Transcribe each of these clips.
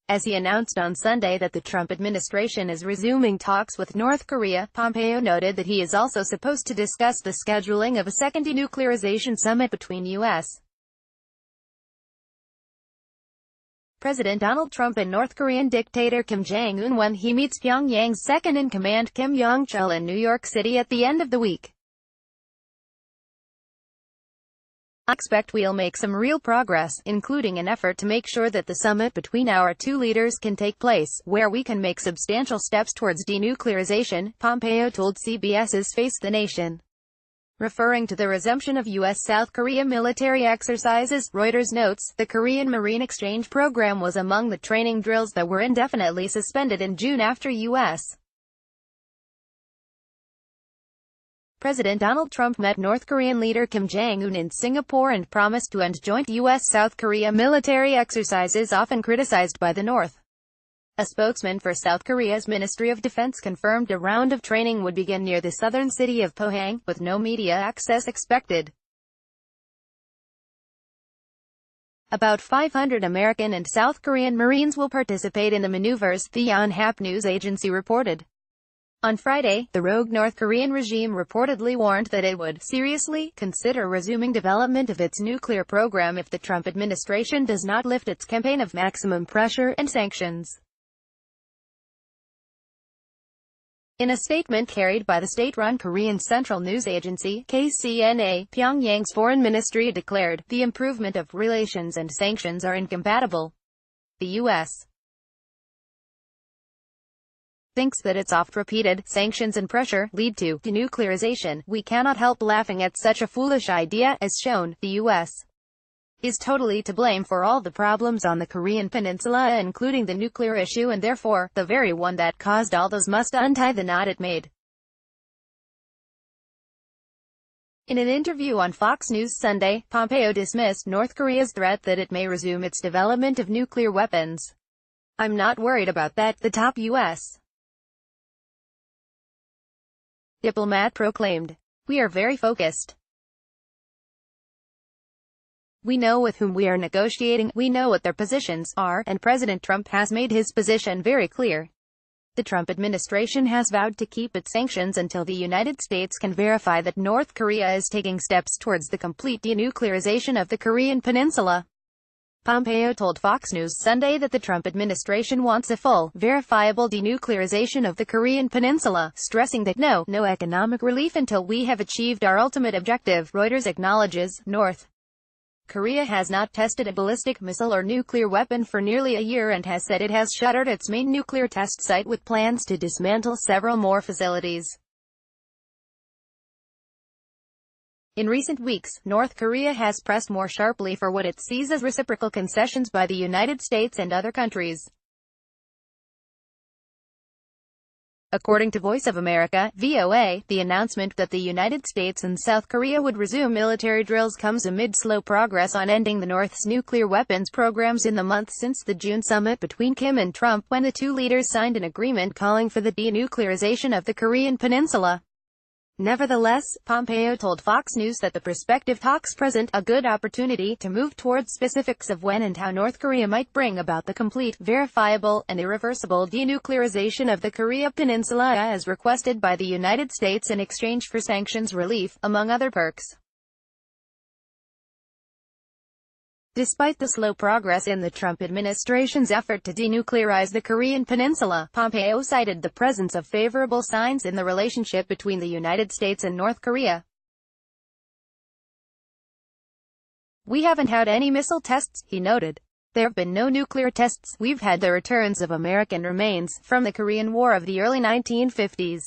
As he announced on Sunday that the Trump administration is resuming talks with North Korea, Pompeo noted that he is also supposed to discuss the scheduling of a second denuclearization summit between U.S. President Donald Trump and North Korean dictator Kim Jong-un when he meets Pyongyang's second-in-command Kim Yong-chol in New York City at the end of the week. I expect we'll make some real progress, including an effort to make sure that the summit between our two leaders can take place, where we can make substantial steps towards denuclearization, Pompeo told CBS's Face the Nation. Referring to the resumption of U.S.-South Korea military exercises, Reuters notes, the Korean Marine Exchange Program was among the training drills that were indefinitely suspended in June after U.S. President Donald Trump met North Korean leader Kim Jong-un in Singapore and promised to end joint U.S.-South Korea military exercises often criticized by the North. A spokesman for South Korea's Ministry of Defense confirmed a round of training would begin near the southern city of Pyongyang, with no media access expected. About 500 American and South Korean Marines will participate in the maneuvers, the Yonhap news agency reported. On Friday, the rogue North Korean regime reportedly warned that it would seriously consider resuming development of its nuclear program if the Trump administration does not lift its campaign of maximum pressure and sanctions. In a statement carried by the state-run Korean Central News Agency, KCNA, Pyongyang's foreign ministry declared, the improvement of relations and sanctions are incompatible. The U.S. thinks that its oft-repeated sanctions and pressure lead to denuclearization. We cannot help laughing at such a foolish idea, as shown, the U.S. is totally to blame for all the problems on the Korean peninsula, including the nuclear issue, and therefore, the very one that caused all those must untie the knot it made. In an interview on Fox News Sunday, Pompeo dismissed North Korea's threat that it may resume its development of nuclear weapons. I'm not worried about that, the top U.S. diplomat proclaimed. We are very focused. We know with whom we are negotiating, we know what their positions are, and President Trump has made his position very clear. The Trump administration has vowed to keep its sanctions until the United States can verify that North Korea is taking steps towards the complete denuclearization of the Korean peninsula. Pompeo told Fox News Sunday that the Trump administration wants a full, verifiable denuclearization of the Korean peninsula, stressing that no economic relief until we have achieved our ultimate objective. Reuters acknowledges, North Korea has not tested a ballistic missile or nuclear weapon for nearly a year and has said it has shuttered its main nuclear test site with plans to dismantle several more facilities. In recent weeks, North Korea has pressed more sharply for what it sees as reciprocal concessions by the United States and other countries. According to Voice of America, VOA, the announcement that the United States and South Korea would resume military drills comes amid slow progress on ending the North's nuclear weapons programs in the month since the June summit between Kim and Trump, when the two leaders signed an agreement calling for the denuclearization of the Korean peninsula. Nevertheless, Pompeo told Fox News that the prospective talks present a good opportunity to move towards specifics of when and how North Korea might bring about the complete, verifiable, and irreversible denuclearization of the Korea Peninsula as requested by the United States in exchange for sanctions relief, among other perks. Despite the slow progress in the Trump administration's effort to denuclearize the Korean peninsula, Pompeo cited the presence of favorable signs in the relationship between the United States and North Korea. We haven't had any missile tests, he noted. There have been no nuclear tests. We've had the returns of American remains from the Korean War of the early 1950s.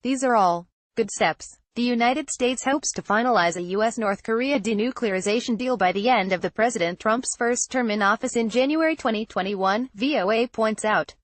These are all good steps. The United States hopes to finalize a U.S.-North Korea denuclearization deal by the end of President Trump's first term in office in January 2021, VOA points out.